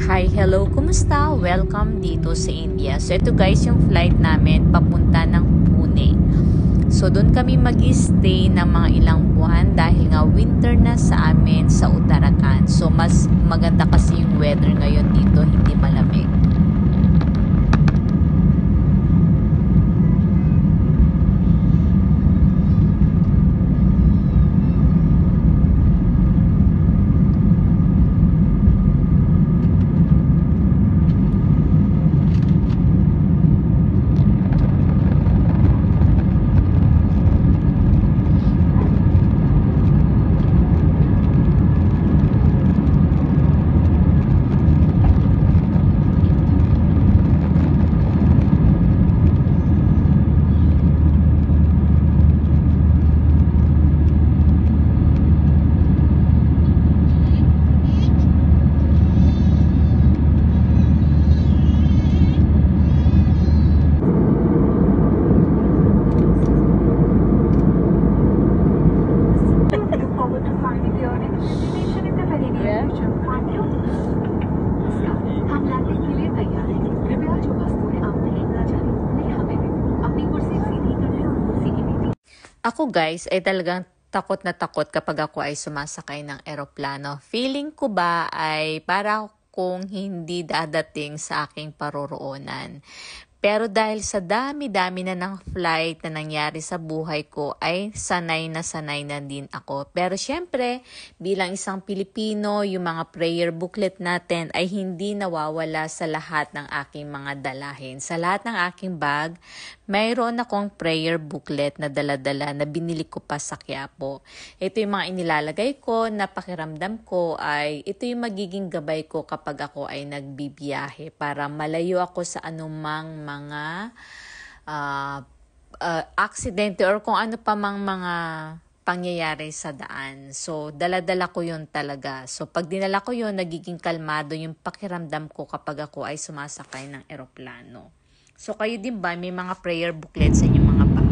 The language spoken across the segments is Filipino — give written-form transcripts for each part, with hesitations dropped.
Hi, hello, kumusta? Welcome dito sa India. So ito guys yung flight namin papunta ng Pune. So doon kami mag-stay ng mga ilang buwan dahil nga winter na sa amin sa Uttarakhand. So mas maganda kasi yung weather ngayon dito, hindi malamig. Ako guys ay talagang takot na takot kapag ako ay sumasakay ng eroplano. Feeling ko ba ay para kung hindi dadating sa aking paroroonan. Pero dahil sa dami-dami na ng flight na nangyari sa buhay ko ay sanay na din ako. Pero syempre, bilang isang Pilipino, yung mga prayer booklet natin ay hindi nawawala sa lahat ng aking mga dalahin. Sa lahat ng aking bag, mayroon akong prayer booklet na dala-dala na binili ko pa sa Quiapo. Ito yung mga inilalagay ko na pakiramdam ko ay ito yung magiging gabay ko kapag ako ay nagbibiyahe para malayo ako sa anumang mga aksidente or kung ano pa mang mga pangyayari sa daan. So, dala-dala ko yun talaga. So, pag dinala ko yun, nagiging kalmado yung pakiramdam ko kapag ako ay sumasakay ng eroplano. So, kayo din ba may mga prayer booklet sa inyong mga bag?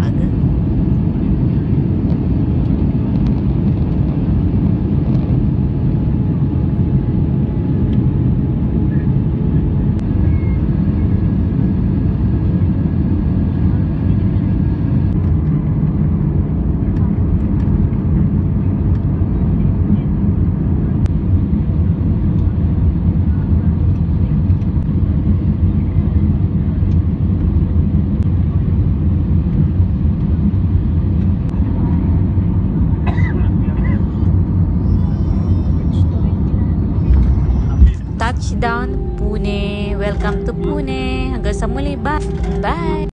Touchdown, Pune. Welcome to Pune. Hanggang sa muli. Bye. Bye.